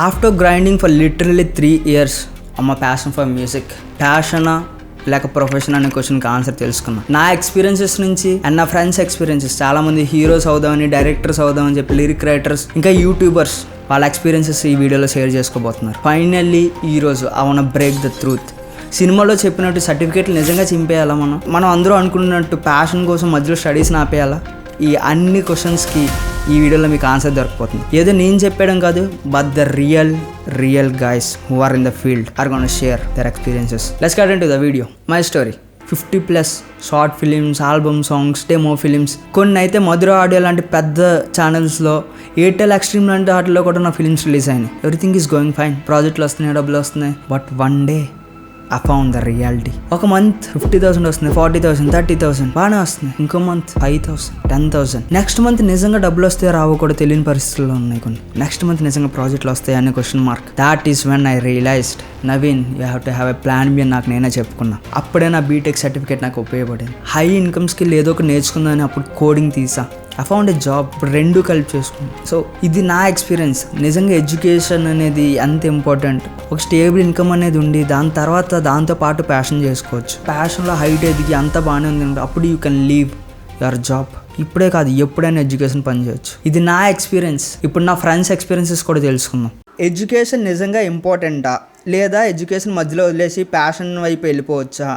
After grinding for literally 3 years మా passion for music, ప్యాషనా లేక profession అనే క్వశ్చన్కి ఆన్సర్ తెలుసుకున్నా. నా ఎక్స్పీరియన్సెస్ నుంచి అండ్ నా ఫ్రెండ్స్ ఎక్స్పీరియన్సెస్, చాలామంది హీరోస్ అవుదామని, డైరెక్టర్స్ అవుదామని చెప్పి లిరిక్ రైటర్స్, ఇంకా యూట్యూబర్స్ వాళ్ళ ఎక్స్పీరియన్సెస్ ఈ వీడియోలో షేర్ చేసుకోబోతున్నారు. ఫైనల్లీ ఈరోజు I want break the truth. సినిమాలో చెప్పినట్టు సర్టిఫికేట్లు నిజంగా చింపేయాలా? మనం అందరూ అనుకున్నట్టు ప్యాషన్ కోసం మధ్యలో స్టడీస్ని ఆపేయాలా? ఈ అన్ని క్వశ్చన్స్కి ఈ వీడియోలో మీకు ఆన్సర్ దొరికిపోతుంది. ఏదో నేను చెప్పడం కాదు, but the real guys who are in the field are gonna share their experiences. Let's get into the video. My story. 50+ short films, album songs, demo films, కొన్ని అయితే మధుర ఆడియో లాంటి పెద్ద ఛానల్స్లో, ఎయిర్టెల్ ఎక్స్ట్రీమ్ లాంటి వాటిలో కూడా నా ఫిలిమ్స్ రిలీజ్ అయినాయి. ఎవ్రీథింగ్ ఈస్ గోయింగ్ ఫైన్, ప్రాజెక్టులు వస్తున్నాయి, డబ్బులు వస్తున్నాయి. But one day I found the reality. ఒక మంత్ 50,000 వస్తుంది, 40,000, 30,000 బాగానే వస్తుంది. ఇంకో మంత్ 5,000, 10,000. నెక్స్ట్ మంత్ నిజంగా డబ్బులు వస్తాయో రావో కూడా తెలియని పరిస్థితుల్లో ఉన్నాయి కొన్ని. నెక్స్ట్ మంత్ నిజంగా ప్రాజెక్టులు వస్తాయి అనే question mark. That is when I realized, Naveen you have to have a plan B అని నాకు నేనే చెప్పుకున్నా. అప్పుడే నా బీటెక్ సర్టిఫికేట్ నాకు ఉపయోగపడింది. హై ఇన్కమ్ స్కిల్ ఏదో ఒకటి నేర్చుకుందని అప్పుడు కోడింగ్ తీసా. I found a job. ఇప్పుడు రెండు కలిపి చేసుకున్నాను. సో ఇది నా ఎక్స్పీరియన్స్. నిజంగా ఎడ్యుకేషన్ అనేది ఎంత ఇంపార్టెంట్. ఒక స్టేబుల్ ఇన్కమ్ అనేది ఉండి దాంతో పాటు ప్యాషన్ చేసుకోవచ్చు. ప్యాషన్లో హైట్ ఎదిగి అంతా బాగానే ఉంది, అప్పుడు you can leave your job. ఇప్పుడే కాదు, ఎప్పుడైనా ఎడ్యుకేషన్ పని చేయొచ్చు. ఇది నా ఎక్స్పీరియన్స్. ఇప్పుడు నా ఫ్రెండ్స్ ఎక్స్పీరియన్సెస్ కూడా తెలుసుకుందాం. ఎడ్యుకేషన్ నిజంగా ఇంపార్టెంటా, లేదా ఎడ్యుకేషన్ మధ్యలో వదిలేసి ప్యాషన్ వైపు వెళ్ళిపోవచ్చా?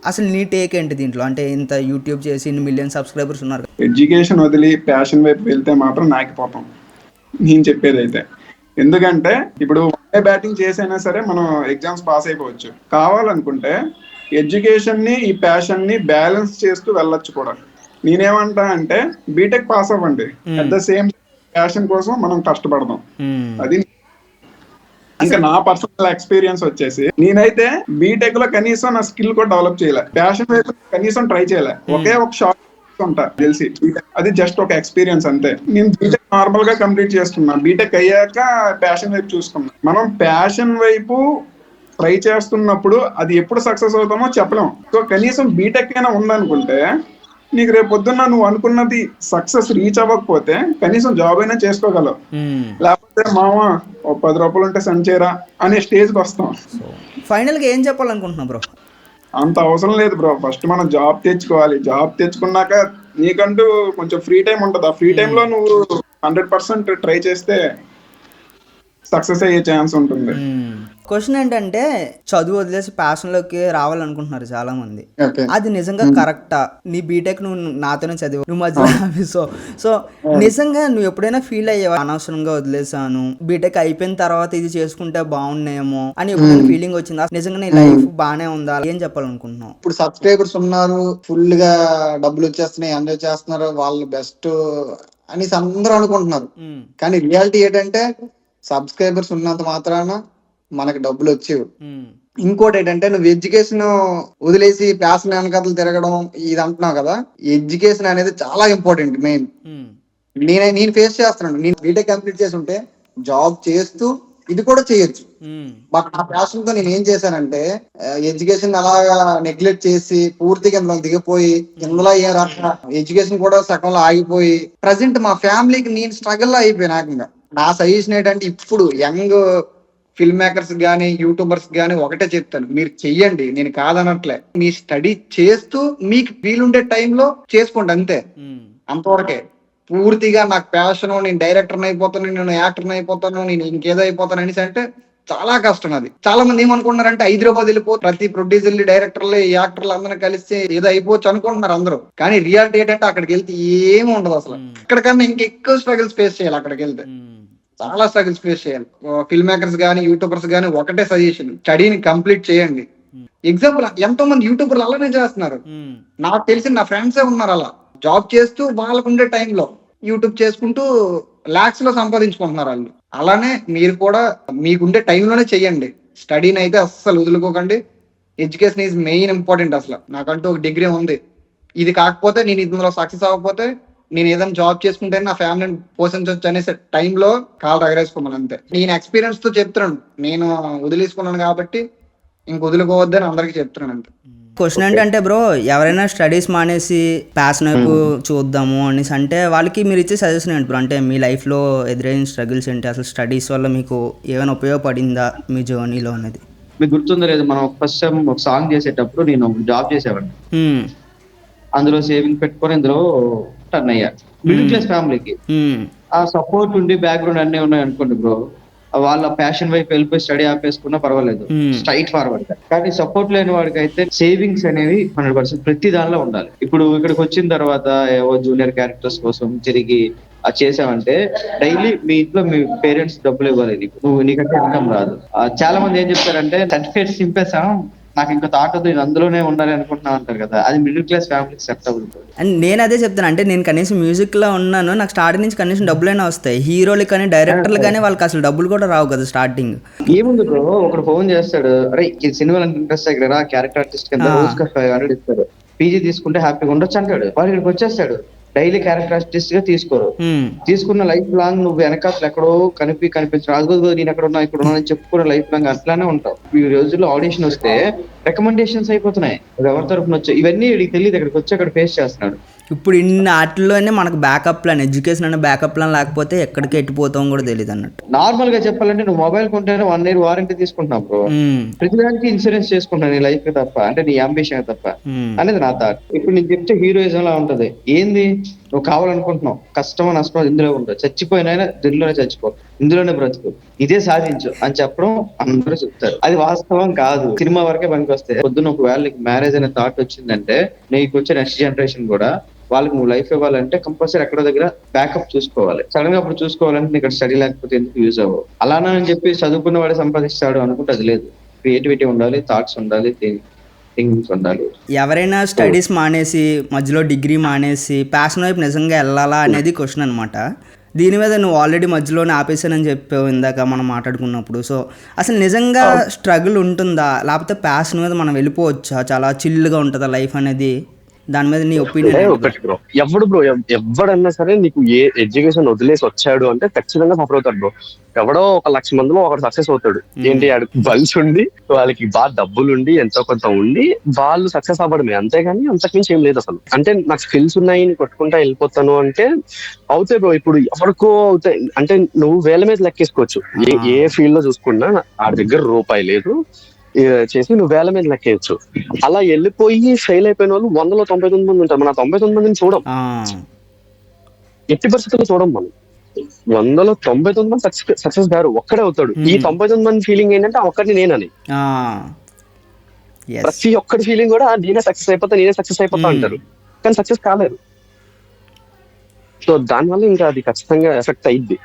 అసలు నీ టేక్ ఏంటి దీంట్లో? అంటే ఇంత యూట్యూబ్ చేసి ఇన్ని మిలియన్ సబ్స్క్రైబర్స్ ఉన్నారు. ఎడ్యుకేషన్ వదిలి ప్యాషన్ వైపు వెళ్తే మాత్రం నాకిపోతాం నేను చెప్పేది అయితే. ఎందుకంటే ఇప్పుడు బ్యాటింగ్ చేసైనా సరే మనం ఎగ్జామ్స్ పాస్ అయిపోవచ్చు. కావాలనుకుంటే ఎడ్యుకేషన్ ని ఈ ప్యాషన్ ని బ్యాలెన్స్ చేస్తూ వెళ్ళొచ్చు కూడా. నేనేమంటా అంటే బీటెక్ పాస్ అవ్వండి, అట్ ద సేమ్ ప్యాషన్ కోసం మనం కష్టపడదాం. అది ఇంకా నా పర్సనల్ ఎక్స్పీరియన్స్ వచ్చేసి, నేనైతే బీటెక్ లో కనీసం నా స్కిల్ కూడా డెవలప్ చేయలే, ప్యాషన్ వైపు కనీసం ట్రై చేయలే. ఒకే ఒక షార్ట్ ఉంటా తెలిసి, అది జస్ట్ ఒక ఎక్స్పీరియన్స్ అంతే. నేను బీటెక్ నార్మల్ గా కంప్లీట్ చేస్తున్నా. బీటెక్ అయ్యాక ప్యాషన్ వైపు చూసుకున్నా. మనం ప్యాషన్ వైపు ట్రై చేస్తున్నప్పుడు అది ఎప్పుడు సక్సెస్ అవుతామో చెప్పలేం. సో కనీసం బీటెక్ అయినా ఉందనుకుంటే నీకు రేపు పొద్దున్న నువ్వు అనుకున్నది సక్సెస్ రీచ్ అవ్వకపోతే కనీసం జాబ్ అయినా చేసుకోగలవు. లేకపోతే మామ 10 రూపాయలు ఉంటే సంచేరా అనే స్టేజ్కి వస్తాం. ఫైనల్ గా ఏం చెప్పాలనుకుంటున్నావు బ్రో? అంత అవసరం లేదు బ్రో. ఫస్ట్ మనం జాబ్ తెచ్చుకోవాలి. జాబ్ తెచ్చుకున్నాక నీకంటూ కొంచెం ఫ్రీ టైం ఉంటుంది. ఆ ఫ్రీ టైంలో నువ్వు 100% ట్రై చేస్తే సక్సెస్ అయ్యే ఛాన్స్ ఉంటుంది. క్వశ్చన్ ఏంటంటే, చదువు వదిలేసి ప్యాషన్ లోకి రావాలనుకుంటున్నారు చాలా మంది. అది నిజంగా కరెక్టా? నీ బీటెక్ నువ్వు నాతోనే చదివు, నువ్వు మధ్యలో సో నిజంగా నువ్వు ఎప్పుడైనా ఫీల్ అయ్యావా, అనవసరంగా వదిలేసాను, బీటెక్ అయిపోయిన తర్వాత ఇది చేసుకుంటే బాగున్నాయేమో అని ఎప్పుడైనా ఫీలింగ్ వచ్చిందా? నిజంగా నీ లైఫ్ బాగానే ఉందా? ఏం చెప్పాలనుకుంటున్నావు? ఇప్పుడు సబ్స్క్రైబర్స్ ఉన్నారు, ఫుల్ గా డబ్బులు వచ్చేస్తున్నాయి, ఎంజాయ్ చేస్తున్నారు, వాళ్ళు బెస్ట్ అనేసి అందరూ అనుకుంటున్నారు. కానీ రియాలిటీ ఏంటంటే సబ్స్క్రైబర్స్ ఉన్నంత మాత్రాన మనకి డబ్బులు వచ్చేవి. ఇంకోటి ఏంటంటే, నువ్వు ఎడ్యుకేషన్ వదిలేసి ప్యాషన్ వెనకాతలు తిరగడం ఇది అంటున్నావు కదా. ఎడ్యుకేషన్ అనేది చాలా ఇంపార్టెంట్. మెయిన్ నేను ఫేస్ చేస్తున్నాను. నేను బీటెక్ కంప్లీట్ చేసి ఉంటే జాబ్ చేస్తూ ఇది కూడా చేయొచ్చు. బట్ ఆ ప్యాషన్ తో నేను ఏం చేశానంటే, ఎడ్యుకేషన్ అలాగా నెగ్లెక్ట్ చేసి పూర్తిగా ఇందులో దిగిపోయి, ఇందులో ఏ రకంగా ఎడ్యుకేషన్ కూడా సగంలో ఆగిపోయి ప్రజెంట్ మా ఫ్యామిలీకి నేను స్ట్రగుల్ అయిపోయినా. ఏకంగా నా సజెషన్ ఏంటంటే, ఇప్పుడు యంగ్ ఫిల్మ్ మేకర్స్ గానీ, యూట్యూబర్స్ గానీ ఒకటే చెప్తాను, మీరు చెయ్యండి, నేను కాదనట్లే. మీ స్టడీ చేస్తూ మీకు వీలుండే టైంలో చేసుకోండి, అంతే. అంతవరకే. పూర్తిగా నాకు ప్యాషన్, నేను డైరెక్టర్ అయిపోతాను, నేను యాక్టర్ అయిపోతాను, నేను ఇంకేదో అయిపోతాను అనేసి అంటే చాలా కష్టం. అది చాలా మంది ఏమనుకుంటున్నారంటే, హైదరాబాద్ వెళ్ళిపో ప్రతి ప్రొడ్యూసర్లు, డైరెక్టర్లు, యాక్టర్లు అందరూ కలిసి ఏదో అయిపోవచ్చు అనుకుంటున్నారు అందరూ. కానీ రియాలిటీ ఏంటంటే అక్కడికి వెళ్తే ఏమి ఉండదు అసలు. ఇక్కడికన్నా ఇంకెక్కువ స్ట్రగుల్స్ ఫేస్ చేయాలి. అక్కడికి వెళ్తే చాలా స్ట్రగుల్స్ ఫేస్ చేయాలి. ఫిల్మ్ మేకర్స్ గానీ, యూట్యూబర్స్ గానీ ఒకటే సజెషన్, స్టడీని కంప్లీట్ చేయండి. ఎగ్జాంపుల్ ఎంతో మంది యూట్యూబర్లు అలానే చేస్తున్నారు. నాకు తెలిసి నా ఫ్రెండ్సే ఉన్నారు అలా జాబ్ చేస్తూ వాళ్ళకు ఉండే టైంలో యూట్యూబ్ చేసుకుంటూ లాక్స్ లో సంపాదించుకుంటున్నారు వాళ్ళు. అలానే మీరు కూడా మీకుండే టైంలోనే చెయ్యండి. స్టడీని అయితే అస్సలు వదులుకోకండి. Education is main important. అసలు నాకంటూ ఒక డిగ్రీ ఉంది, ఇది కాకపోతే నేను ఇందులో సక్సెస్ అవ్వకపోతే నేను ఏదైనా జాబ్ చేసుకుంటే నా ఫ్యామిలీని పోషించవచ్చు అనేసి టైంలో కాలు రగరేసుకోమని, అంతే. నేను ఎక్స్పీరియన్స్ తో చెప్తున్నాను, నేను వదిలేసుకున్నాను కాబట్టి ఇంక వదులుకోవద్దని అందరికీ చెప్తున్నాను, అంతే. క్వశ్చన్ ఏంటంటే బ్రో, ఎవరైనా స్టడీస్ మానేసి ప్యాషన్ వైపు చూద్దాము అనేసి అంటే వాళ్ళకి మీరు ఇచ్చే సజెషన్ ఏంటి బ్రో? అంటే మీ లైఫ్లో ఎదురైన స్ట్రగుల్స్ ఏంటి, అసలు స్టడీస్ వల్ల మీకు ఏమైనా ఉపయోగపడిందా మీ జర్నీలో అనేది? మీకు గుర్తుందో లేదు, మనం ఫస్ట్ టైం ఒక సాంగ్ చేసేటప్పుడు నేను జాబ్ చేసేవాడిని. అందులో సేవింగ్ పెట్టుకొని ఇందులో టర్న్ అయ్యా. మిడిల్ క్లాస్ ఫ్యామిలీకి ఆ సపోర్ట్ ఉండి బ్యాక్గ్రౌండ్ అన్నీ ఉన్నాయి అనుకోండి బ్రో, వాళ్ళ ప్యాషన్ వైపు వెళ్ళిపోయి స్టడీ ఆపేసుకున్నా పర్వాలేదు, స్ట్రైట్ ఫార్వర్డ్ గా. కానీ సపోర్ట్ లేని వాడికి అయితే సేవింగ్స్ అనేవి 100% ప్రతి దానిలో ఉండాలి. ఇప్పుడు ఇక్కడికి వచ్చిన తర్వాత ఏవో జూనియర్ క్యారెక్టర్స్ కోసం తిరిగి చేసావంటే డైలీ మీ ఇంట్లో మీ పేరెంట్స్ డబ్బులు ఇవ్వాలి, నువ్వు నీకంటే ఇన్కమ్ రాదు. చాలా మంది ఏం చెప్తారంటే సర్టిఫికేట్స్ చింపేసాం, నాకు ఇంకా థాట్ వద్దు, నేను అందులోనే ఉండాలి అనుకుంటున్నా అంటారు కదా. అది మిడిల్ క్లాస్ ఫ్యామిలీకి సెట్ అవుతుంది. అండ్ నేను అదే చెప్తాను, అంటే నేను కనీసం మ్యూజిక్లో ఉన్నాను, నాకు స్టార్టింగ్ నుంచి కనీసం డబ్బులైనా వస్తాయి. హీరోలు కానీ డైరెక్టర్లు కానీ వాళ్ళకి అసలు డబ్బులు కూడా రావు కదా స్టార్టింగ్. ఏముంది బ్రో, ఒకడు ఫోన్ చేస్తాడు, అరే ఈ సినిమాలు ఇంట్రెస్ట్ దగ్గర క్యారెక్టర్ ఆర్టిస్ట్ కింద రోజుకి 500 ఇస్తాడు, పీజీ తీసుకుంటే హ్యాపీగా ఉండొచ్చు అంటాడు. వాడు ఇక్కడికి వచ్చేస్తాడు, డైలీ క్యారెక్టర్ ఆర్టిస్ట్ గా తీసుకోరు. తీసుకున్న లైఫ్ లాంగ్ నువ్వు వెనకాల ఎక్కడో కనిపించడం, అదిగో నేను ఎక్కడ ఉన్నా ఇక్కడ ఉన్నా అని చెప్పుకున్న లైఫ్ లాంగ్ అట్లానే ఉంటావు. ఈ రోజుల్లో ఆడిషన్ వస్తే రికమెండేషన్స్ అయిపోతున్నాయి, ఎవరి తరఫున వచ్చాయి ఇవన్నీ వీడికి తెలియదు, ఇక్కడికి వచ్చి అక్కడ ఫేస్ చేస్తున్నాడు. ఇప్పుడు ఇన్ని ఆటల్లోనే మనకు బ్యాకప్ ప్లాన్, ఎడ్యుకేషన్ అనే బ్యాకప్ ప్లాన్ లేకపోతే ఎక్కడికి ఎట్టిపోతాం కూడా తెలియదు అన్నట్టు. నార్మల్ గా చెప్పాలంటే నువ్వు మొబైల్ కొంటేనే 1 year వారంటీ తీసుకుంటున్నావు బ్రో, ప్రతిదానికి ఇన్సూరెన్స్ చేసుకుంటున్నావు నీ లైఫ్ తప్ప, అంటే నీ అంబిషన్ తప్ప అనేది నా థాట్. ఇప్పుడు నేను చెప్తే హీరోయిజం లా ఉంటది, ఏంది నువ్వు కావాలనుకుంటున్నావు, కష్టమో నష్టమో ఇందులో ఉంటుంది, చచ్చిపోయినైనా దీనిలోనే చచ్చిపో, ఇందులోనే బ్రతుకు, ఇదే సాధించు అని చెప్పడం అందరూ చెప్తారు. అది వాస్తవం కాదు, సినిమా వరకే పనికి వస్తాయి. పొద్దున్న ఒకవేళ నీకు మ్యారేజ్ అనే థాట్ వచ్చిందంటే నీకు వచ్చే నెక్స్ట్ జనరేషన్ కూడా వాళ్ళకి నువ్వు లైఫ్ ఇవ్వాలంటే కంపల్సరీ ఎక్కడో దగ్గర బ్యాకప్ చూసుకోవాలి. సడన్ గా అప్పుడు చూసుకోవాలంటే ఇక్కడ స్టడీ లేకపోతే ఎందుకు యూజ్ అవ్వవు. అలానని చెప్పి చదువుకున్న వాడే సంపాదిస్తాడు అనుకుంటే అది లేదు. క్రియేటివిటీ ఉండాలి, థాట్స్ ఉండాలి, థింగ్స్ ఉండాలి. ఎవరైనా స్టడీస్ మానేసి మధ్యలో డిగ్రీ మానేసి ప్యాషన్ వైపు నిజంగా వెళ్ళాలా అనేది క్వశ్చన్ అనమాట. దీని మీద నువ్వు ఆల్రెడీ మధ్యలోనే ఆపేసానని చెప్పావు ఇందాక మనం మాట్లాడుకున్నప్పుడు. సో అసలు నిజంగా స్ట్రగుల్ ఉంటుందా, లేకపోతే ప్యాషన్ మీద మనం వెళ్ళిపోవచ్చా, చాలా చిల్లుగా ఉంటుందా లైఫ్ అనేది? దాని మీద నీ ఒపీనియన్? ఒకటి బ్రో, ఎవడన్నా సరే నీకు ఏ ఎడ్యుకేషన్ వదిలేసి వచ్చాడు అంటే ఖచ్చితంగా సఫర్ అవుతాడు బ్రో. ఎవడో 1,00,000 మందిలో ఒకడు సక్సెస్ అవుతాడు. ఏంటి, ఆడికి బల్స్ ఉండి వాళ్ళకి బాగా డబ్బులు ఉండి ఎంతో కొంత ఉండి వాళ్ళు సక్సెస్ అవ్వడమే, అంతేగాని అంతకుమించి ఏం లేదు అసలు. అంటే నాకు స్కిల్స్ ఉన్నాయి కొట్టుకుంటా వెళ్ళిపోతాను అంటే అవుతాయి బ్రో. ఇప్పుడు ఎవరికో అవుతాయి అంటే నువ్వు వేల మీద లెక్కేసుకోవచ్చు. ఏ ఫీల్డ్ లో చూసుకున్నా ఆడి దగ్గర రూపాయి లేదు చేసి నువ్వు వేల మీద లెక్కేయచ్చు. అలా వెళ్ళిపోయి ఫెయిల్ అయిపోయిన వాళ్ళు 100లో 99 మంది ఉంటారు. మన 99 మందిని చూడం, ఎట్టి పరిస్థితుల్లో చూడం. మనం 100లో 99 మంది సక్సెస్ గారు ఒక్కడే అవుతాడు. ఈ 99 మంది ఫీలింగ్ ఏంటంటే ఒక్కడిని నేనని, ప్రతి ఒక్కటి ఫీలింగ్ కూడా నేనే సక్సెస్ అయిపోతా అంటారు, కానీ సక్సెస్ కాలేరు. సో దానివల్ల ఇంకా అది ఖచ్చితంగా ఎఫెక్ట్ అయ్యిద్ది.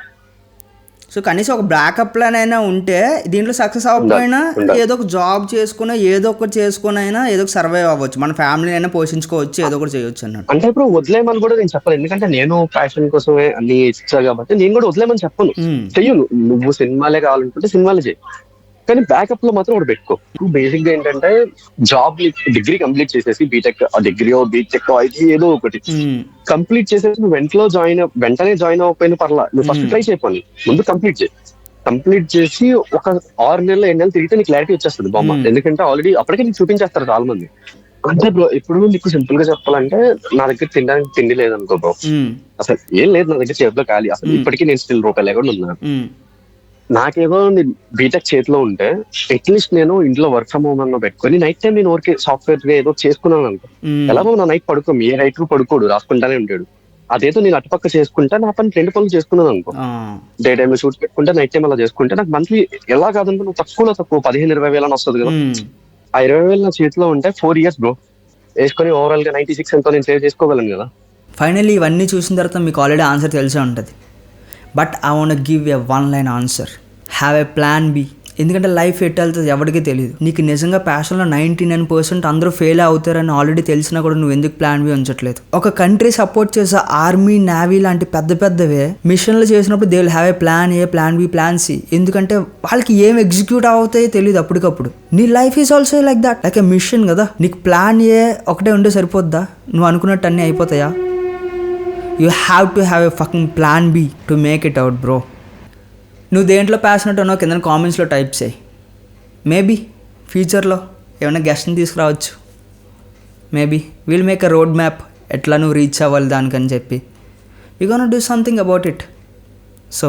సో కనీసం ఒక బ్యాకప్ ప్లాన్ అయినా ఉంటే దీంట్లో సక్సెస్ అవ్వకపోయినా ఏదో ఒక జాబ్ చేసుకుని ఏదో ఒకటి చేసుకుని అయినా ఏదో ఒక సర్వైవ్ అవ్వచ్చు, మన ఫ్యామిలీ అయినా పోషించుకోవచ్చు, ఏదో ఒకటి చేయొచ్చు అన్నట్టు. అంటే ఇప్పుడు వదిలేయమని కూడా నేను చెప్పను, ఎందుకంటే నేను ప్యాషన్ కోసమే అన్ని ఇచ్చాను కాబట్టి నేను కూడా వదిలేయమని చెప్పను. చెయ్యను, నువ్వు సినిమాలే కావాలనుకుంటే సినిమాలే చేయి, కానీ బ్యాకప్ లో మాత్రం ఒకటి పెట్టుకో. బేసిక్ గా ఏంటంటే జాబ్ డిగ్రీ కంప్లీట్ చేసేసి బీటెక్ డిగ్రీ బీటెక్ అయితే ఏదో ఒకటి కంప్లీట్ చేసేసి నువ్వు వెంటనే జాయిన్ అవ్వకపోయినా పర్లా, నువ్వు ఫస్ట్ ట్రై చేయపోయి ముందు కంప్లీట్ చేసి ఒక 6 నెలలు 7 నెలలు తిరిగితే నీకు క్లారిటీ వచ్చేస్తుంది బొమ్మ. ఎందుకంటే ఆల్రెడీ అప్పటికే నీకు చూపించేస్తారు చాలా మంది. అంటే బ్రో ఇప్పుడు నీకు సింపుల్ గా చెప్పాలంటే నా దగ్గర తినడానికి తిండి లేదనుకో బ్రో, అసలు ఏం లేదు నా దగ్గర, చేతిలో ఖాళీ. అసలు ఇప్పటికీ నేను స్టిల్ రూపాయలు లేకుండా ఉన్నాను. నాకేమో బీటెక్ చేతిలో ఉంటే అట్లీస్ట్ నేను ఇంట్లో వర్క్ ఫ్రమ్ హోమ్ అన్న పెట్టుకుని నైట్ టైం నేను ఊరికే సాఫ్ట్వేర్ గా ఏదో చేసుకున్నాను అనుకో. ఎలాగో నా నైట్ పడుకోం, ఏ రైటర్ పడుకోడు, రాసుకుంటానే ఉంటాడు. అదేదో నేను అటుపక్క చేసుకుంటా, నా పని 2 పనులు చేసుకున్నాను అనుకో. డే టైమ్ లో షూట్ పెట్టుకుంటే నైట్ టైం అలా చేసుకుంటే నాకు మంత్లీ ఎలా కాదంటే నువ్వు తక్కువ 15-20 వేలు అని వస్తుంది కదా. ఆ 20 వేలు నా చేతిలో ఉంటే 4 years బ్రో వేసుకొని ఓవరాల్ గా 96 ఎంతో నేను సేవ్ చేసుకోగలను కదా. ఫైనల్లీ ఇవన్నీ చూసిన తర్వాత మీకు ఆల్రెడీ ఆన్సర్ తెలిసే ఉంటుంది, but I want give a 1-line answer. Have a plan B. ఎందుకంటే లైఫ్ ఎట్ వెళ్తుంది ఎవరికి తెలియదు. నీకు నిజంగా ప్యాషన్లో 99% అందరూ ఫెయిల్ అవుతారని ఆల్రెడీ తెలిసినా కూడా నువ్వు ఎందుకు ప్లాన్ బి ఉంచట్లేదు? ఒక కంట్రీ సపోర్ట్ చేసే ఆర్మీ, నేవీ లాంటి పెద్దవే మిషన్లు చేసినప్పుడు they will have a plan A, plan B, plan C. ఎందుకంటే వాళ్ళకి ఏం ఎగ్జిక్యూట్ అవుతాయో తెలియదు అప్పటికప్పుడు. నీ life is also like that, like a mission కదా. నీకు ప్లాన్ ఏ ఒకటే ఉంటే సరిపోద్దా? నువ్వు అనుకున్నట్టు అన్నీ అయిపోతాయా? You have to have a fucking plan B to make it out bro. నువ్వు దేంట్లో ప్యాషనెట్ ఉన్నావు కింద కామెంట్స్లో టైప్ చేయి. మేబీ ఫ్యూచర్లో ఏమైనా గెస్ట్ని తీసుకురావచ్చు. Maybe will make a road map ఎట్లా నువ్వు రీచ్ అవ్వాలి దానికని చెప్పి. You gonna do something about it. So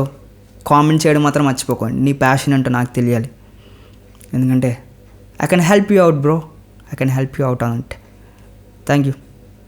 comment చేయడం మాత్రం మర్చిపోకండి. నీ ప్యాషన్ ఏంటో నాకు తెలియాలి, ఎందుకంటే I can help you out bro, I can help you out on it. Thank you.